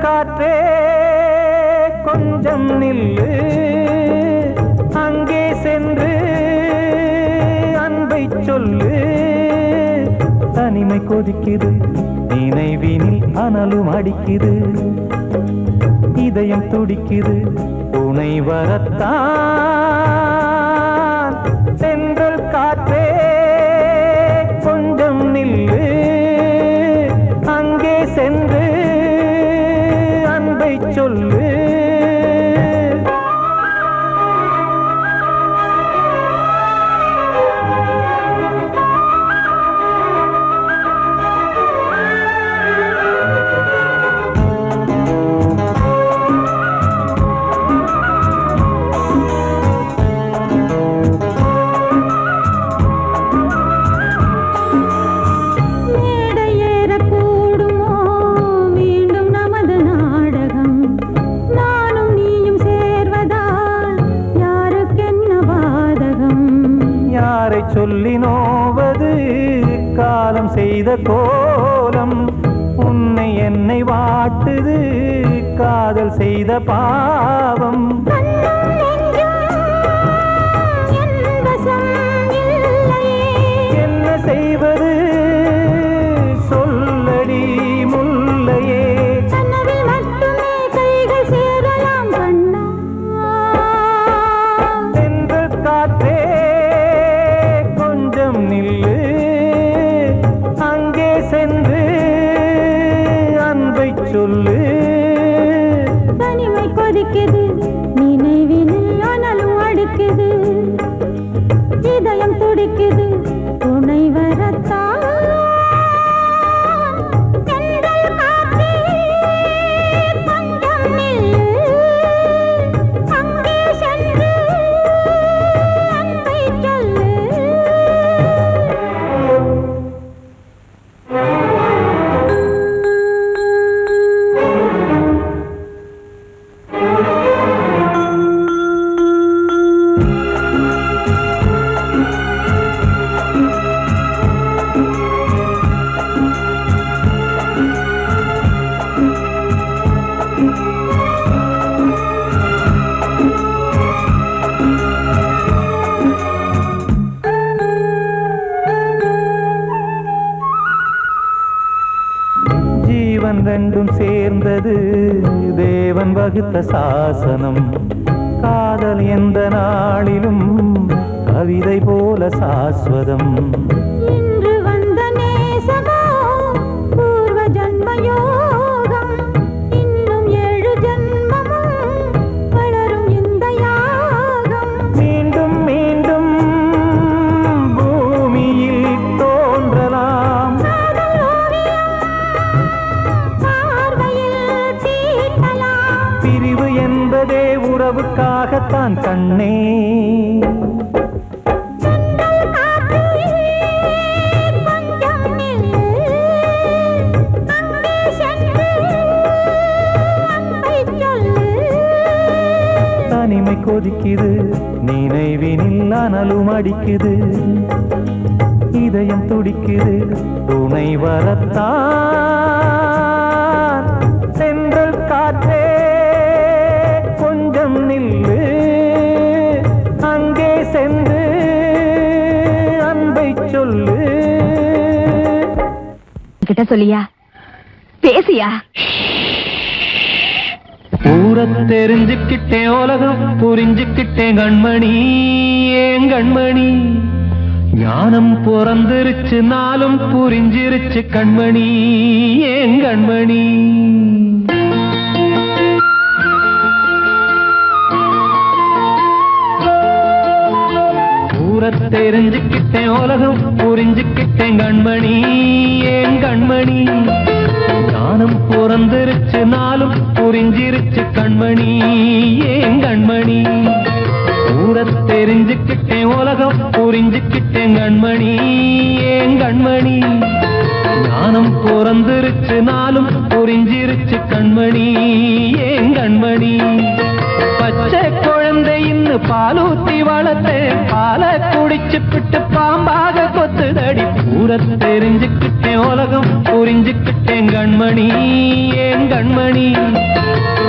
காற்றே கொஞ்சம் நில்லு, அங்கே சென்று அன்பை சொல்லு. தனிமை கொதிக்குது, நினைவினில் அனலும் அடிக்குது, இதயம் துடிக்குது, துணை வரத்தான். சென்றல் காற்றே கொஞ்சம் நில்லு, அங்கே சென்று சொல்லு. சொல்லி நோவது காலம் செய்த கோலம், உன்னை என்னை வாட்டுது காதல் செய்த பாவம். என்ன செய்வது சொல்லடி முல்லையே, சென்ற காற்றே நில்லு, அங்கே சென்று அன்பை சொல்லு. தனிமை கொதிக்குது, நினைவினில் அனலும் அடிக்குது, இதயம் துடிக்குது, துணை வரத்தான். ஜீவன் ரெண்டும் சேர்ந்தது தேவன் வகுத்த சாசனம். காதல் எந்த நாளிலும் கவிதை போல சாஸ்வதம். இன்று வந்த நேசமோ பூர்வ ஜன்ம யோகம், இன்னும் 7 ஜன்மமும் வளரும் இந்த யாகம். மீண்டும் மீண்டும் பூமியில் தோன்றலாம், பிரிவு என்பதே உறவுக்காகத்தான் கண்ணே. தனிமை கொதிக்குது, நினைவினில் அனலும் அடிக்குது, இதயம் துடிக்குது, துணை வரத்தான். சென்றல் காற்றே கொஞ்சம் நில்லு, அங்கே சென்று அன்பை சொல்லு. கிட்ட சொல்லியா, பேசியா? ஊரை தெரிஞ்சுக்கிட்டேன், உலகம் புரிஞ்சுக்கிட்டேன் கண்மணி, ஏன் கண்மணி. ஞானம் பிறந்திருச்சு, நாளும் புரிஞ்சிருச்சு கண்மணி, ஏன் கண்மணி. தெரிஞ்சுக்கிட்டேன் உலகம் புரிஞ்சுக்கிட்டேன் கண்மணி ஏன் கண்மணி ஞானம் பிறந்திருச்சு நாளும் புரிஞ்சிருச்சு கண்மணி ஏன் கண்மணி ஊரத் தெரிஞ்சுக்கிட்டேன் உலகம் புரிஞ்சுக்கிட்டேன் கண்மணி ஏன் கண்மணி ஞானம் பிறந்திருச்சு நாளும் புரிஞ்சிருச்சு கண்மணி ஏன் கண்மணி பச்சை குழந்தை இன்னும் பாலூத்தி வளர்த்தேன் பாலை குடிச்சு பிட்டு பாம்பாக கொத்துதடி ஊரத் தெரிஞ்சுக்கிட்டேன் உலகம் புரிஞ்சுக்கிட்டேன் கண்மணி ஏன் கண்மணி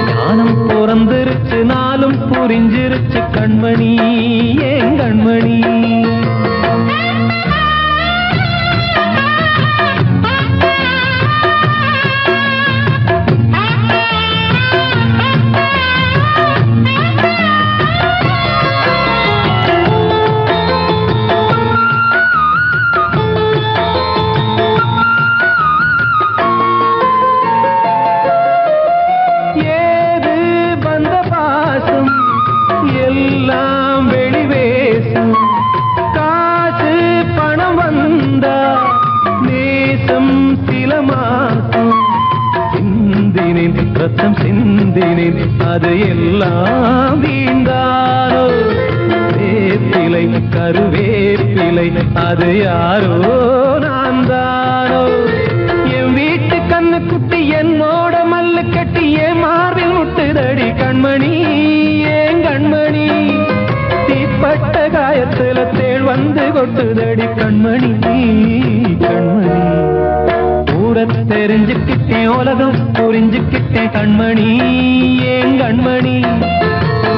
ஞானம் பிறந்திருச்சு நாளும் புரிஞ்சிருச்சு கண்மணி ஏன் கண்மணி எல்லாம் வெளிவேசம் காசு பணம் வந்தா நேசம் சில மாசம் சிந்தினேன் ரத்தம் சிந்தினேன் அது எல்லாம் வீண்டாரோ வேப்பிலை கருவேப்பிலை அது யாரோ நான் தானோ என் வீட்டு கண்ணு குட்டி என்னோட மல்லு கட்டி என் மார்பில் முட்டுதடி கண்மணி ஏன் கண்மணி தீப்பட்ட காயத்துல தேள் வந்து கொட்டுதடி கண்மணி கண்மணி ஊரத் தெரிஞ்சுக்கிட்டேன் உலகம் புரிஞ்சுக்கிட்டேன் கண்மணி ஏன் கண்மணி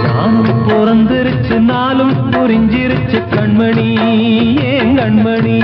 நானும் பிறந்திருச்சு நாளும் புரிஞ்சிருச்சு கண்மணி ஏன் கண்மணி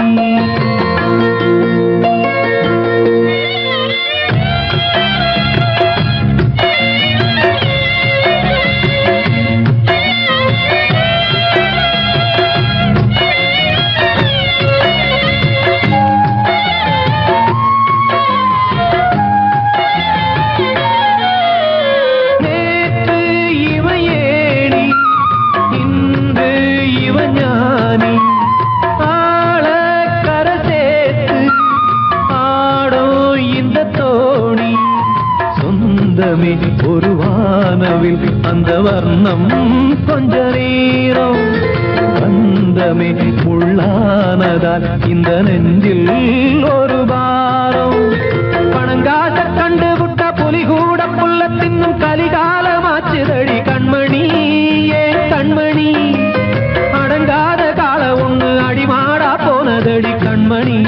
ஒரு வானவில் அந்த வர்ணம் கொஞ்ச நேரம் பந்தமே முள்ளானதால் இந்த நெஞ்சில் ஒரு பாரம் பணங்காச கண்டு விட்ட புலி கூட புல்ல தின்னும் கலிகாலமாச்சுதடி கண்மணி ஏன் கண்மணி அடங்காத கால ஒண்ணு அடிமாடா போனதடி கண்மணி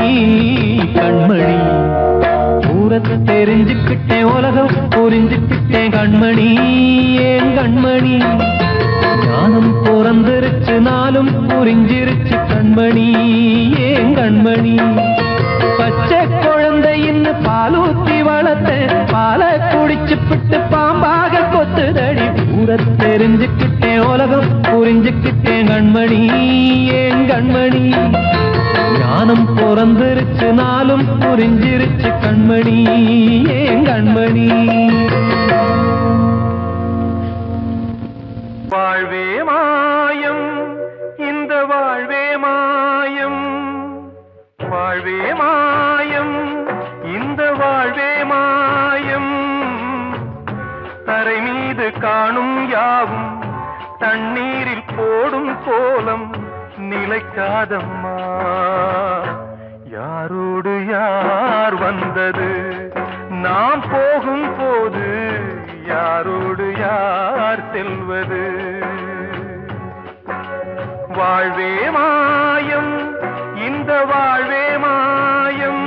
கண்மணி ஊரத் தெரிஞ்சுக்கிட்டேன் உலகம் புரிஞ்சுக்கிட்டேன் கண்மணி ஏன் கண்மணி ஞானம் பிறந்திருச்சு நாளும் புரிஞ்சிருச்சு கண்மணி ஏன் கண்மணி பச்சை குழந்தை இன்னும் பாலூத்தி வளர்த்தேன் பாலை குடிச்சு பிட்டு பாம்பாக கொத்துதடி ஊரத் தெரிஞ்சுக்கிட்டேன் உலகம் புரிஞ்சுக்கிட்டேன் கண்மணி ஏன் கண்மணி ஞானம் பிறந்திருச்சு நாளும் புரிஞ்சிருச்சு கண்மணி ஏன் கண்மணி வாழ்வே மாயம் இந்த வாழ்வே மாயம் வாழ்வே மாயம் இந்த வாழ்வே மாயம் தரை மீது காணும் யாவும் தண்ணீரில் போடும் கோலம் நிலைக்காதம்மா யாரோடு யார் வந்தது நாம் போகும் போது யாரோடு யார் செல்வது வாழ்வே மாயம் இந்த வாழ்வே மாயம்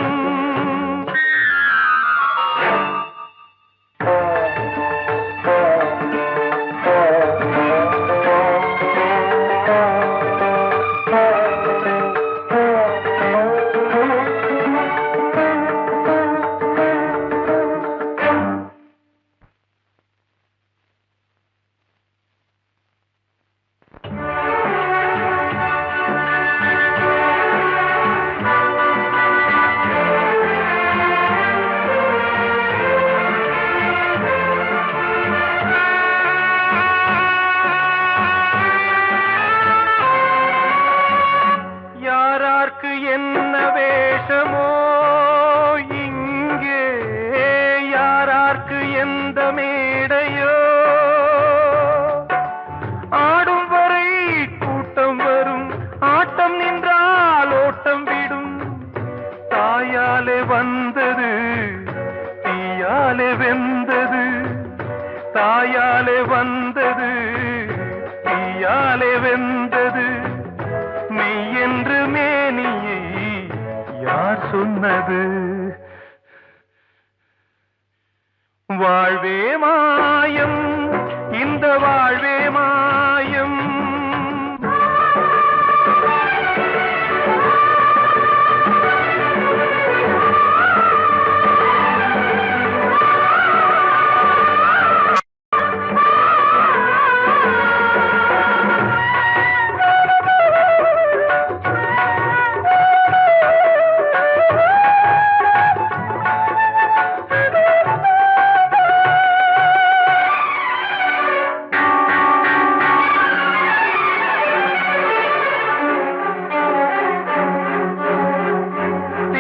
தாயாலே வந்தது தீயாலே வெந்தது மெய் என்று மேனியை யார் சொன்னது வாழ்வே மாயம் இந்த வாழ்வே மாயம்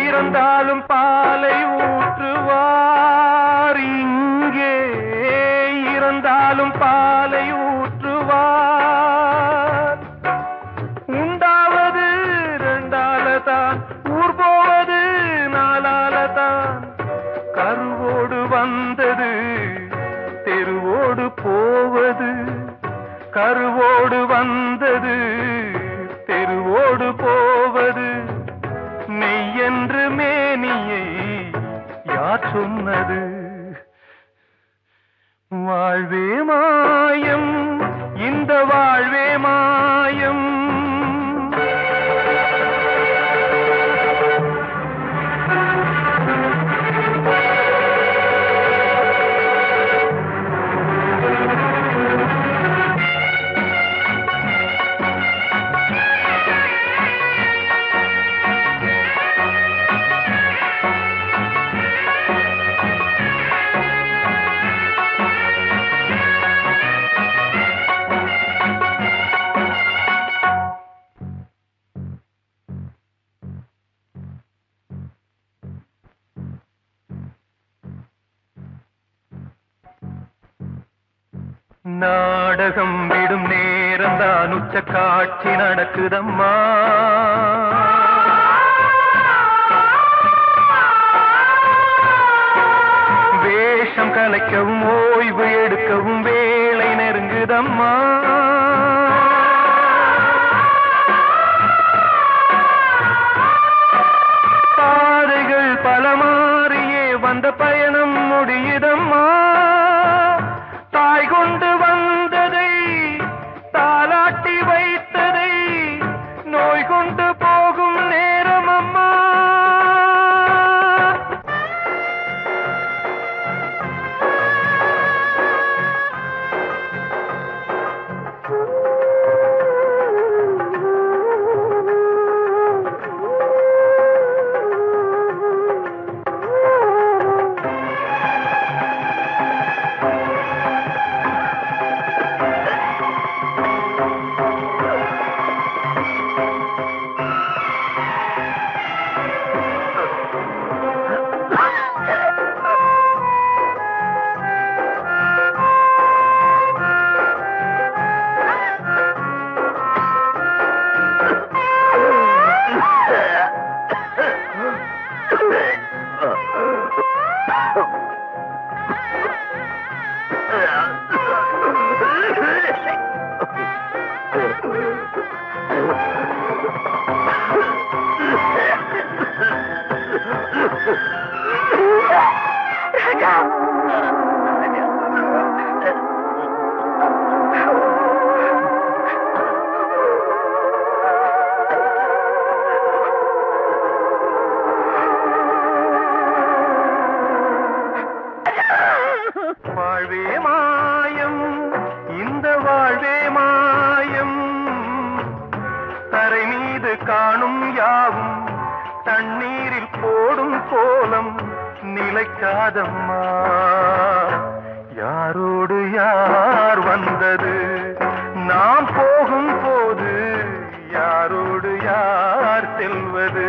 இறந்தாலும் பாலை ஊற்றுவார் இங்கே இறந்தாலும் பாலை ஊற்றுவார் உண்டாவது ரெண்டாலதான் ஊர் போவது நாலாலதான் கருவோடு வந்தது தெருவோடு போவது கருவோடு வந்தது தெருவோடு போவது மெய் என்று மேனியை யார் சொன்னது வாழ்வே மாயம் இந்த வாழ்வே மாயம் நாடகம் விடும் நேரம் தான் உச்ச காட்சி நடக்குதம்மா வேஷம் கலைக்கவும் ஓய்வு எடுக்கவும் வேளை நெருங்குதம்மா பாதைகள் பல மாறியே வந்த பயணம் முடியுதம்மா தாய் கொண்டு வந்ததை தாலாட்டி வைத்ததை நோய் கொண்டு போகும் நேரம் அம்மா வாழ்வே மாயம் இந்த வாழ்வே மாயம் தரை மீது காணும் யாவும் தண்ணீரில் போடும் கோலம் நிலைக்காதம்மா யாரோடு யார் வந்தது நாம் போகும் போது யாரோடு யார் செல்வது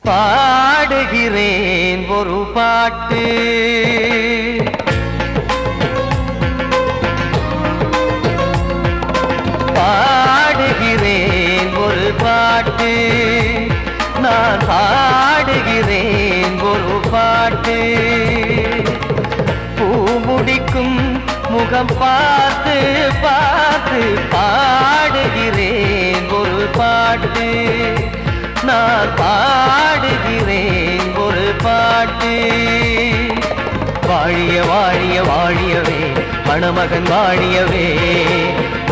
பாடுகிறேன் ஒரு பாட்டு பாடுகிறேன் ஒரு பாட்டு நான் பாடுகிறேன் ஒரு பாட்டு பூ முடிக்கும் முகம் பார்த்து பார்த்து பாடுகிறேன் ஒரு பாட்டு நான் பாடுகிறேன் ஒரு பாட்டு வாழிய வாழிய வாழியவே மணமகன் வாழியவே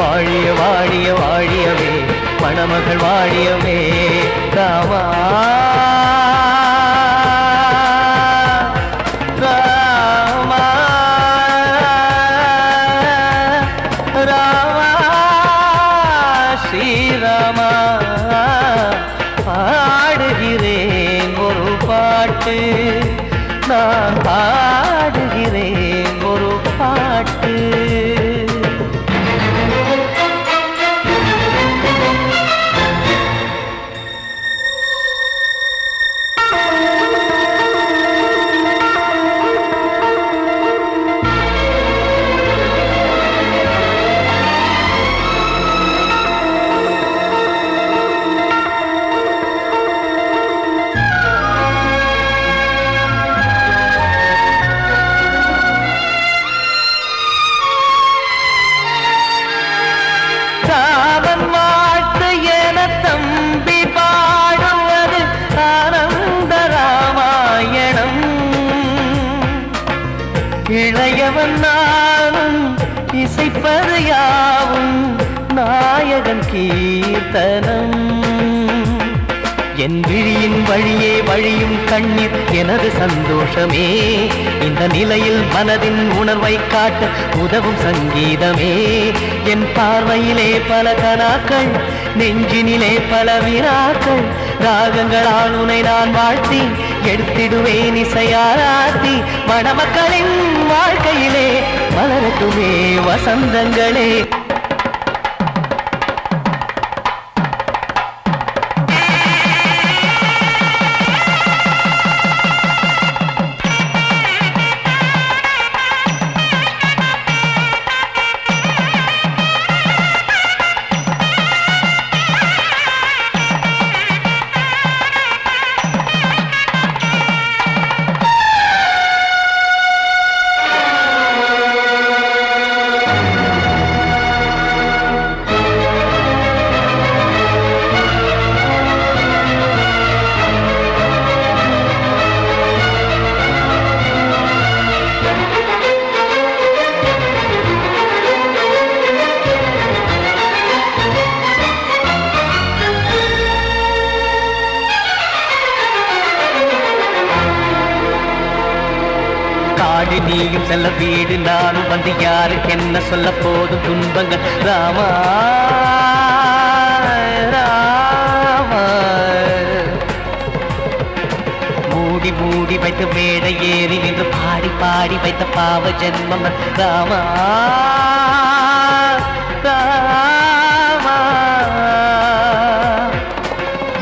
வாழிய வாழிய வாழியவே மணமகள் வாழியவே ராமா ராமா ராமா ஸ்ரீராமா பாடுகிறேன் ஒரு பாட்டு நான் பாடுகிறேன் ஒரு பாட்டு ராமன் வாழ்த்து என தம்பி பாடுவது ஆனந்த ராமாயணம் இளையவன் நானும் இசைப்பது யாவும் நாயகன் கீர்த்தனம் என் விழியின் வழியே வழியும் கண்ணீர் எனது சந்தோஷமே இந்த நிலையில் மனதின் உணர்வை காட்ட உதவும் சங்கீதமே என் பார்வையிலே பல கனாக்கள் நெஞ்சினிலே பல வினாக்கள் ராகங்களால் உனை நான் வாழ்த்தி எடுத்திடுவேன் இசையாராத்தி மணமக்களின் வாழ்க்கையிலே மலரட்டுமே வசந்தங்களே நீயும் செல்ல வீடு நானும் வந்து யாருக்கு என்ன சொல்ல போதும் துன்பங்கள் ராமா ராமா மூடி மூடி வைத்த மேடை ஏறி நின்று பாடி பாடி வைத்த பாவ ஜென்மம் ராமா ராமா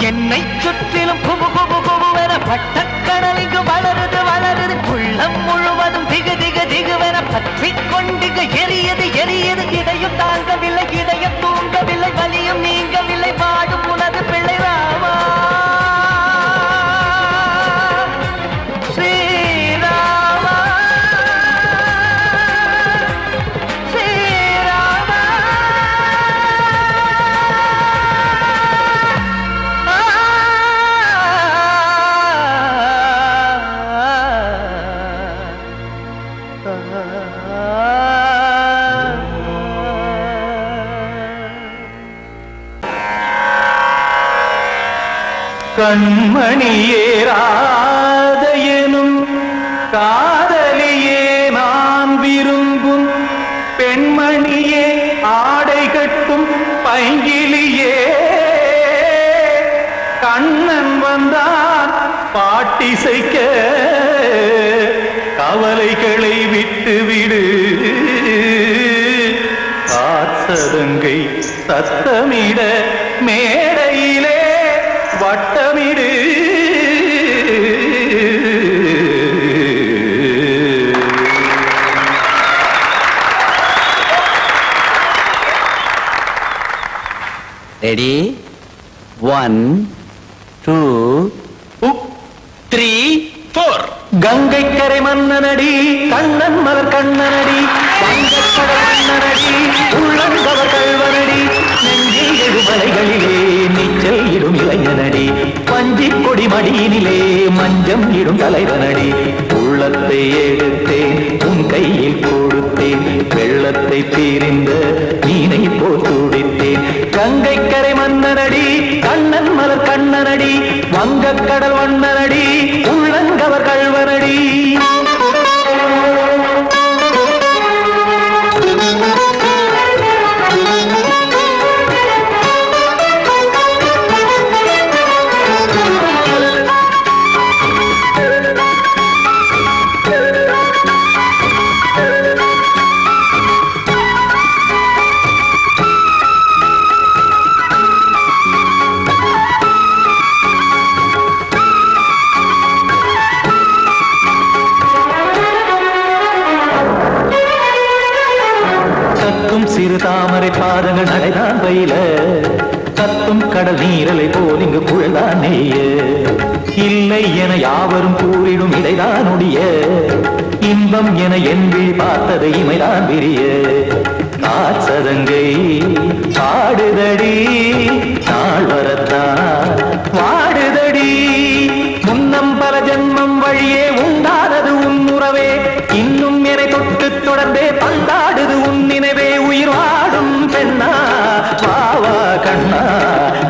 என்னை சுற்றிலும் குபு குபு குபுவென பட்டக்கடல் இங்கு வளருது வளருது உள்ளம் முழுவதும் திகு திகு திகுவென பற்றி கொண்டு எரியது எரியது இதையும் தாங்கவில்லை இதையும் தூங்கவில்லை வலியும் நீங்கவில்லை பாடும் உனது பிள்ளை ராமா ஸ்ரீராமா ஸ்ரீராமா கண்மணியே ராதையனும் காதலியே நான் விரும்பும் பெண்மணியே ஆடை கட்டும் பைங்கிலியே கண்ணன் வந்தான் பாட்டிசைக்க கவலைகளை விட்டுவிடு காத்ததங்கை சத்தமிட மேடையிலே வட்டமிடு ரெடி 1 2 3 4 கங்கை கரை மன்னனடி கண்ணன் மலர் கண்ணனடி வங்கக்கடல் மன்னனடி உள்ளங்கவர் கல்வனடி நெஞ்சில் எழுமலைகளிலே நீச்சல் இடும் இளைஞனடி பஞ்சி கொடி மடியினிலே மஞ்சம் இடும் தலைவனடி உள்ளத்தை எடுத்தேன் உன் கையில் கொடுத்தேன் வெள்ளத்தை தீரிந்த மீனை போல் துடித்தேன் கங்கை கரை மன்னனடி கண்ணன் மலர் கண்ணனடி வங்கக்கடல் வண்ணனடி உள்ளங்கவர் கல்வனடி சிறு தாமரை பாதங்கள் நடைதான் பயில கத்தும் கடல் நீரலை போல் இங்கு புழல்தான் நெய்ய இல்லை என யாவரும் கூறிடும் இடைதான் உடைய இன்பம் என என்பி பார்த்தது இமைதான் விரிய காசதங்கை பாடுதடி நாள் வரத்தான் வாடுதடி முன்னம் பல ஜன்மம் வழியே உண்டானது உன் உறவே இன்னும் என்னை தொட்டு தொடர்ந்தே பந்தாடுது உன் நினைவே உயிர் வாடும் பெண்ணா பாவா கண்ணா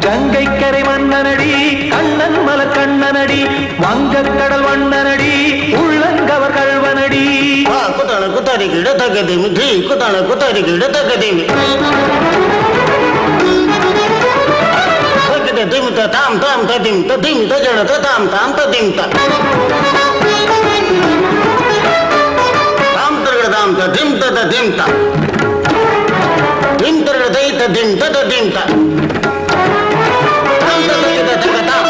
கங்கை கரை மன்னனடி கண்ணன் மலர் கண்ணனடி வங்கக்கடல் வண்ணனடி உள்ளங்கவர் கல்வனடி குத்தான குத்தாரிக்கு இடத்தக்கதேமி தி குத்தான குத்தாரிக்கு இடத்தக்கதேமி திம் தாம் தாம் ததிம் ததிம் தஜன தாம் தாம் ததிம் தாம் தாம் ததிம் ததிம் தாம் திம் தர தை ததிம் ததிம் தாம் தாம் ததிம் ததிம் தாம்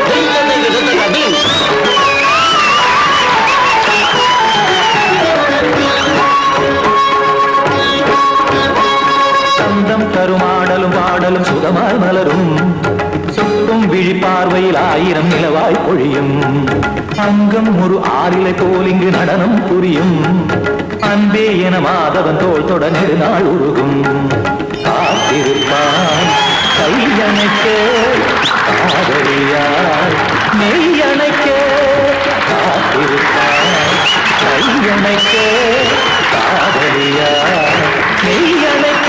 திம் ததிம் ததிம் சந்தம் தருமாடலும் பாடலும் சுகமாய் மலரும் சுட்டும் விழி பார்வையில் ஆயிரம் நிலவாய் பொழியும் அங்கம் ஒரு ஆறிலை போல் இங்கு நடனம் புரியும் அன்பே என மாதவன் தோள் தொட நெடுநாள் உருகும் காத்திருப்பான் கையணைக்க காதலியார் மெய்யணைக்க காத்திருப்பான் கையணைக்க காதலியார் மெய்யணைக்க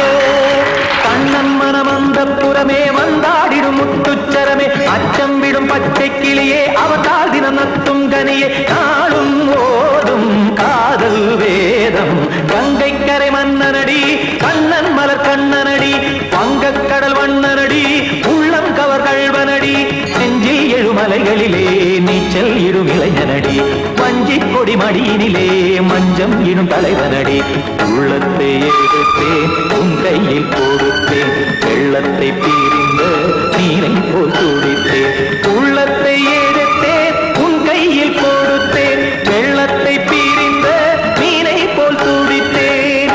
கண்ணன் மனம் அந்த புறமே வந்தாடிடும் முத்துச்சரமே அச்சம் விடும் பச்சை கிளியே அவதால் தினம் நத்தும் கனியே நாளும் ஓதும் காதல் வேதம் கங்கை கரை மன்னனடி கண்ணன் மலர் கண்ணனடி வங்கக்கடல் வண்ணனடி உள்ளம் கவர் கல்வனடி நெஞ்சில் எழுமலைகளிலே நீச்சல் இடும் இளைஞனடி வஞ்சி கொடி மடியினிலே மஞ்சம் இடும் தலைவனடி உள்ளத்தை எடுத்தேன் உன் கையில் கொடுத்தேன் வெள்ளத்தை பீரிந்த நீரை போல் துடித்தேன் உள்ளத்தை எடுத்தேன் உன் கையில் கொடுத்தேன் வெள்ளத்தை பீரிந்த நீரை போல் துடித்தேன்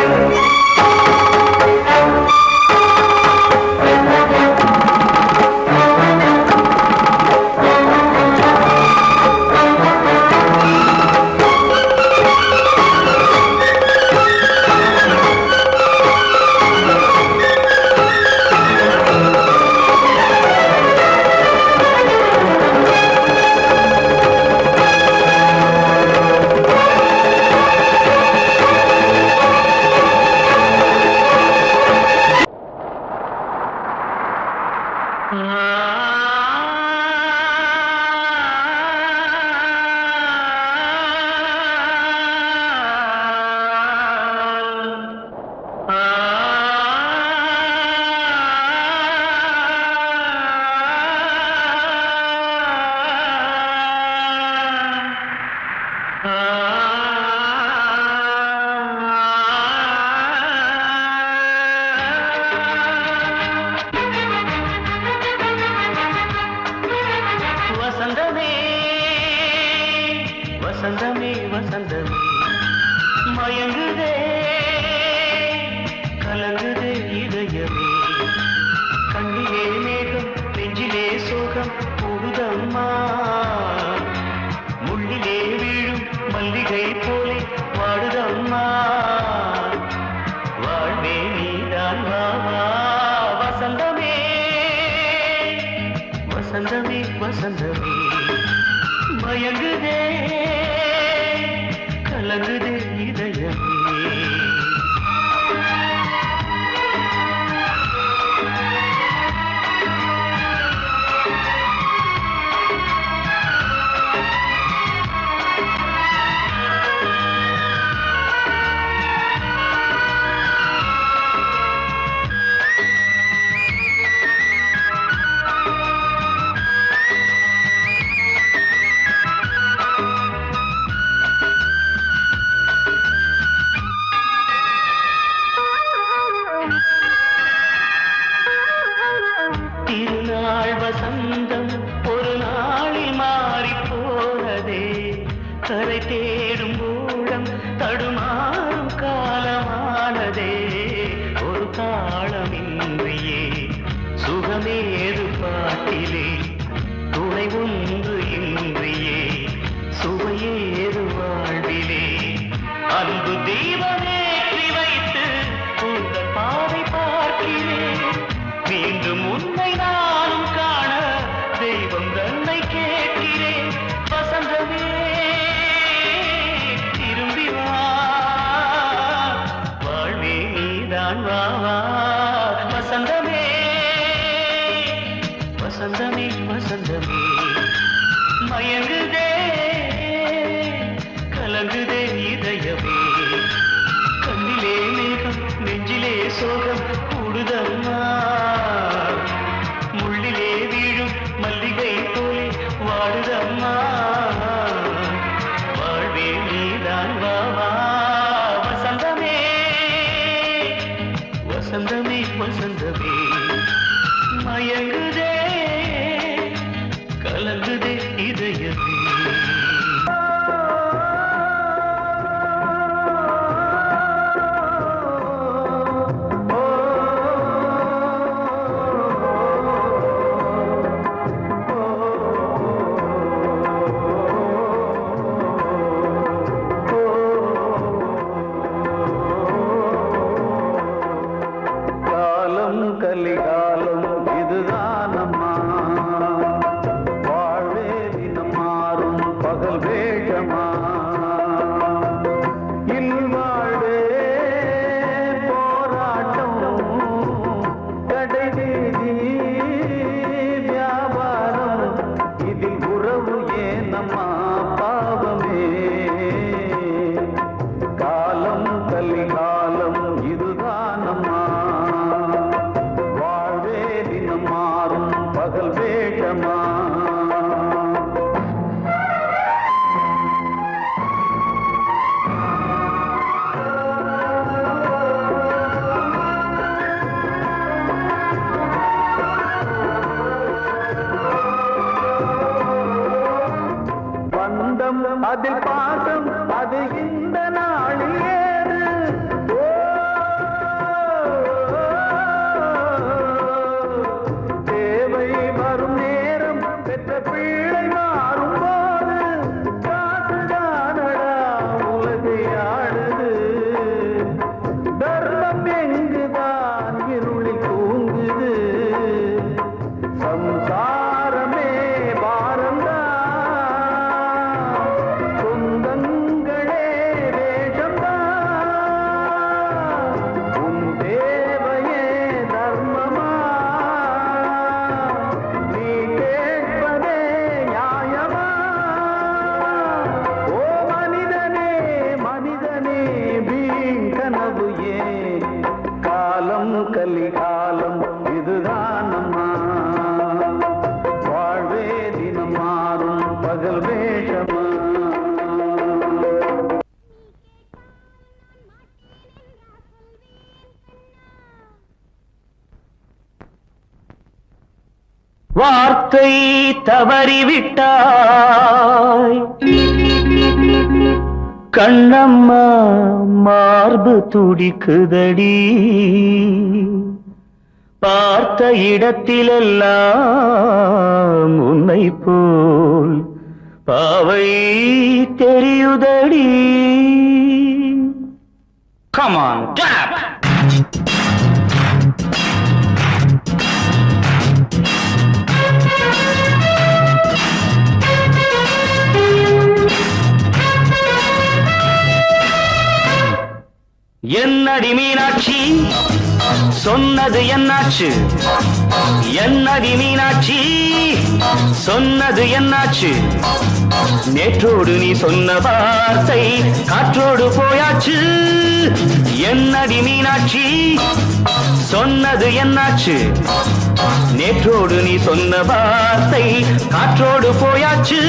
மயங்குதே கலங்குதே இதயமே திருநாள் வசந்தம் ஒரு நாளில் மாறி போனதே கரை தேடும் ஊழம் தடுமாறும் காலமானதே ஒரு தாளமின்றியே சுகமேது பாட்டிலே துணை ஒன்று இன்றியே சுவையேது வாழ்விலே அன்பு தீபமேற்றி வைத்து உங்கள் பாதை பார்க்கிறேன் மீண்டும் உன்னை நானும் காண தெய்வம் தன்னை கேட்கிறேன் வசந்தமே திரும்பி வா வாழ்வே நீதான் வா வசந்தமே வசந்தமே வசந்தமே மயங்குதே கலங்குதே இதயமே கண்ணிலே மேகம் நெஞ்சிலே சோகம் கூடுதம்மா முள்ளிலே வீழும் மல்லிகை போலே வாடுதம்மா வாழ்வே நீதான் வா வசந்தமே வசந்தமே வசந்தமே மயங்குதே கலங்குதே இதயமே கலிகாலம் இதுதானம்மா வாழ்வே தினம் மாறும் பகல் வேஷமா இல்வாழ்வே போராட்டம் கடைவீதி வியாபாரம் இதில் உறவு ஏனம்மா பாவமே காலம் கலிகாலம் இதுதானம்மா மாறும் பகல் வேஷமா பந்தம் அதில் பாசம் அது இந்த நாளில் ஏது பிள்ளை மாறும் போது காசுதானடா உலகை ஆடுது தர்மம் எங்குதான் இருளில் தூங்குது சம்சாரமே பாரந்தா சொந்தங்களே வேஷம்தான் உன் தேவையே தர்மமா நீ கலிகாலம் இதுதானம்மா வாழ்வே தினம் மாறும் பகல் வேஷமா வார்த்தை தவறிவிட்டாய் கண்ணம்மா மார்பு துடிக்குதடி பார்த்த இடத்திலெல்லாம் உன்னை போல் பாவை தெரியுதடி. Come on, clap! என்னடி மீனாட்சி சொன்னது என்னாச்சு? என்னடி மீனாட்சி சொன்னது என்னாச்சு? நேற்றோடு நீ சொன்ன வார்த்தை காற்றோடு போயாச்சு. என்னடி மீனாட்சி சொன்னது என்னாச்சு? நேற்றோடு நீ சொன்ன வார்த்தை காற்றோடு போயாச்சு.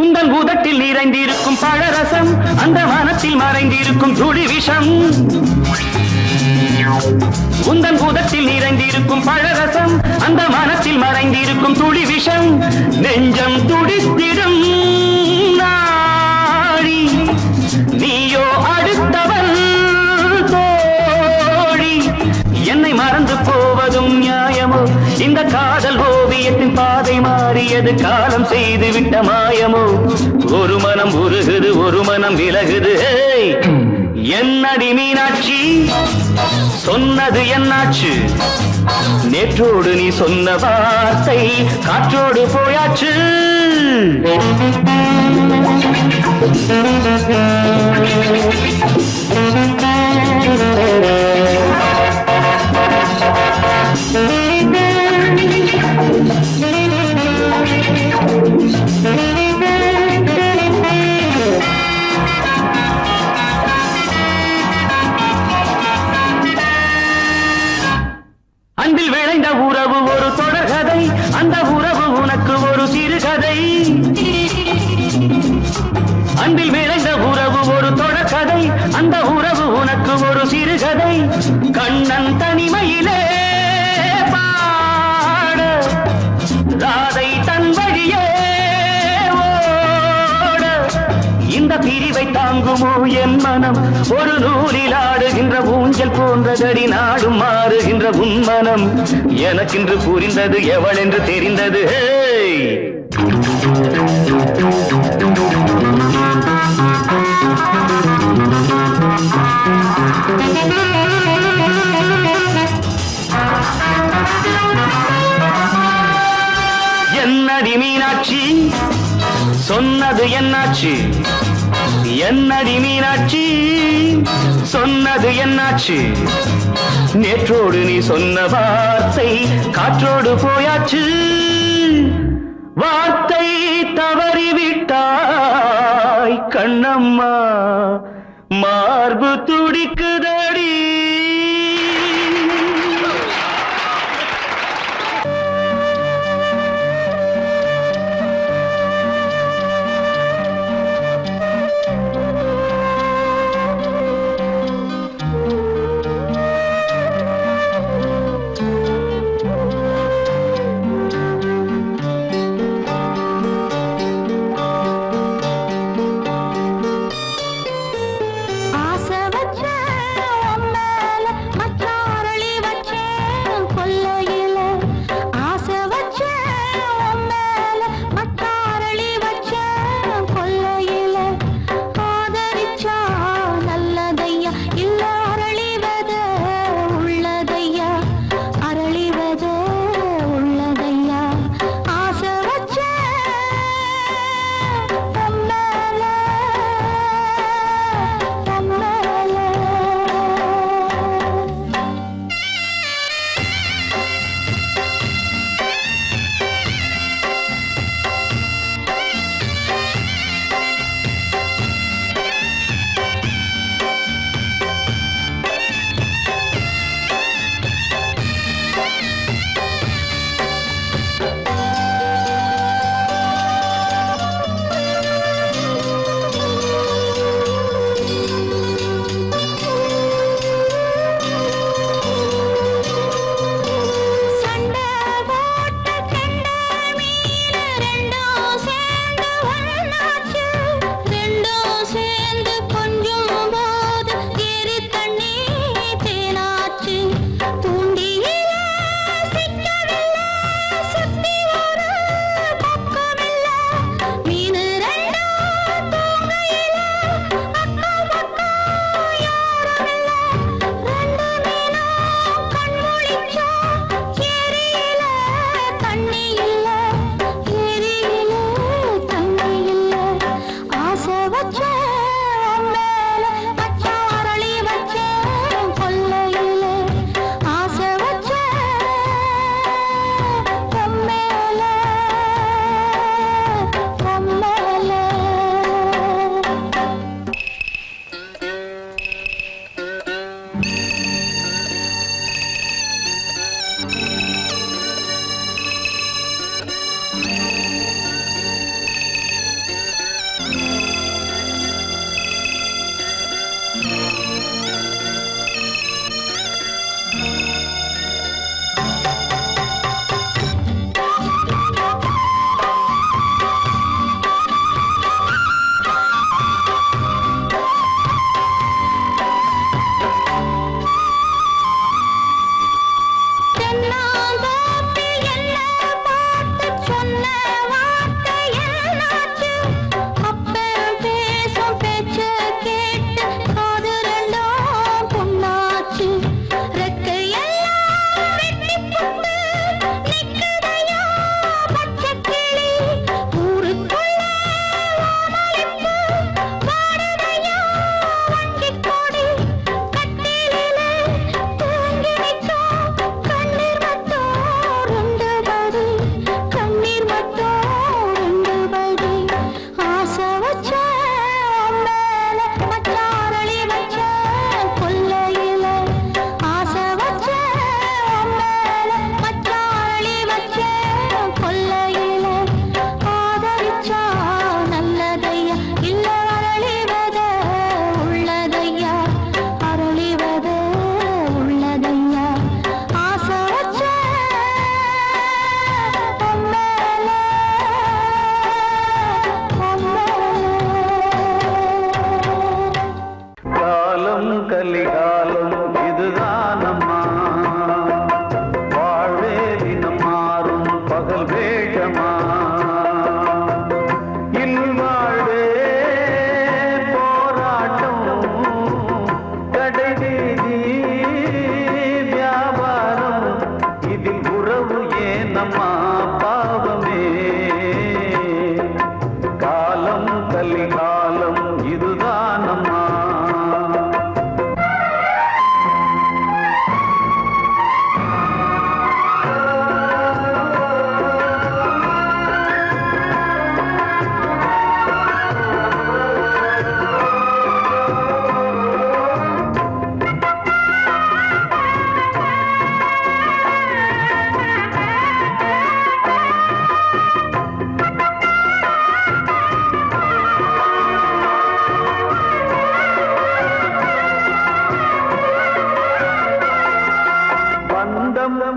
உந்தன் உதட்டில் நிறைந்திருக்கும் பழரசம், அந்த மனத்தில் மறைந்திருக்கும் துளி விஷம். உந்தன் உதட்டில் நிறைந்திருக்கும் பழரசம், அந்த மனத்தில் மறைந்திருக்கும் துளி விஷம். நெஞ்சம் துடித்திடும் நாடி, நீயோ அடுத்தவன் தோழி. என்னை மறந்து போவதும் நியாயமோ? இந்த காதல் ஓவியத்தின் பாதை மாறியது, காலம் செய்து விட்ட மாயமோ? ஒரு மனம் உருகுது, ஒரு மனம் விலகுது. என்னடி மீனாட்சி சொன்னது என்னாச்சு? நேற்றோடு நீ சொன்ன வார்த்தை காற்றோடு போயாச்சு. அன்பில் விளைந்த உறவு ஒரு தொடர்கதை, அந்த உறவு உனக்கு ஒரு சிறுகதை. அன்பில் விளைந்த உறவு ஒரு தொடர்கதை, அந்த உறவு உனக்கு ஒரு சிறுகதை. கண்ணன் தனிமையிலே பாட, ராதை தன் வழியே ஓட. இந்த பிரிவை தாங்குமோ என் மனம்? ஒரு நூலில் ஆடுகின்ற ஊஞ்சல் போன்றதடி, நாடும் மாறுகின்ற உன்மனம். எனக்கென்று புரிந்தது எவள் என்று தெரிந்தது. என்னடி மீனாட்சி சொன்னது என்னாச்சு? என்னடி மீனாட்சி சொன்னது என்னாச்சு? நேற்றோடு நீ சொன்ன வார்த்தை காற்றோடு போயாச்சு. வார்த்தை தவறிவிட்டாய் கண்ணம்மா, மார்பு துடிக்குதடி. ஆசை வச்ச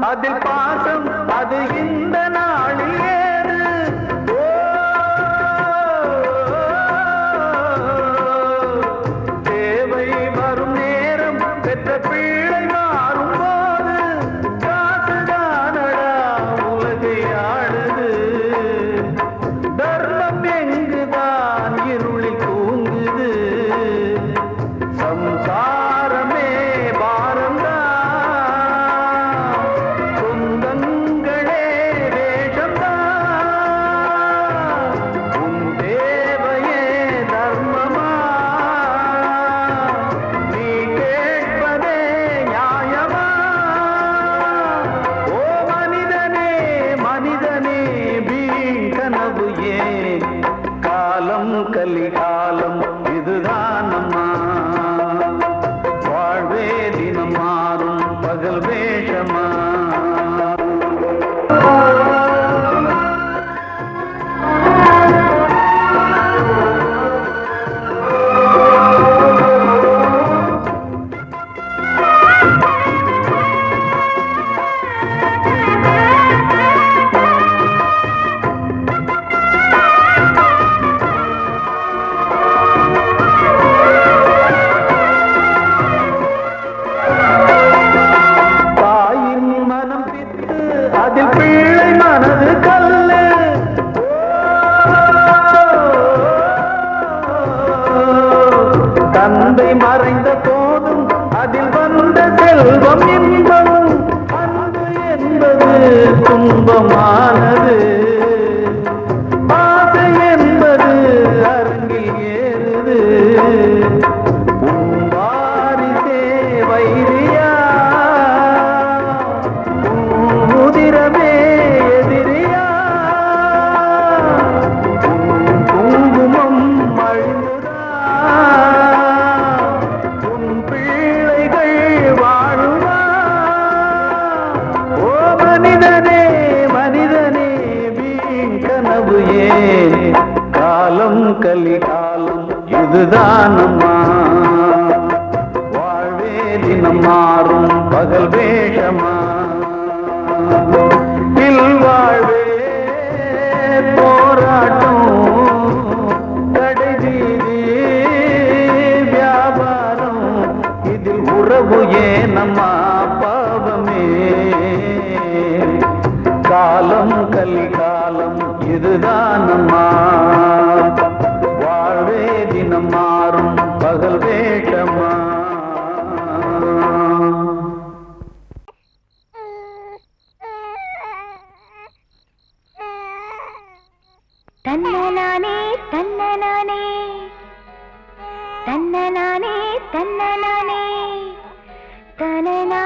அதில் பாசம் அது இந்த நாளில் ஏது தேவை வரும் நேரம் பெற்ற பிள்ளை மாறும் போது காசுதானடா உலகை ஆடுது தர்மம் எங்குதான் இருளில் தூங்குது சம்சாரமே பாரந்தா கலிகாலம் இதுதான் அம்மா வாழ்வே தினம் மாறும் பகல் வேஷமா அதில் பிள்ளை மனது கல்லு தந்தை மறைந்த போதும் அதில் வந்த செல்வம் இன்பம் அன்பு என்பது துன்பமானது ஆசை என்பது அரங்கில் ஏறுது வாரிசே வைரியா எதிரியா குங்குமம் அழிந்துதா உன் பிள்ளைகள் வாழுவா ஓ மனிதனே மனிதனே வீண் கனவு ஏன் காலம் கலிகாலம் இதுதான் அம்மா வாழ்வே தினம் மாறும் பகல் வேஷமா வாழ்வே போராட்டம் கடைவீதி வியாபாரம் இதில் உறவு ஏனம்மா பாவமே காலம் கலிகாலம் இதுதான் அம்மா வாழ்வே தினம் மாறும் பகல் வேஷமா. தன்னனானே தன்னனானே தன்னனானே தன்னனானே தனனா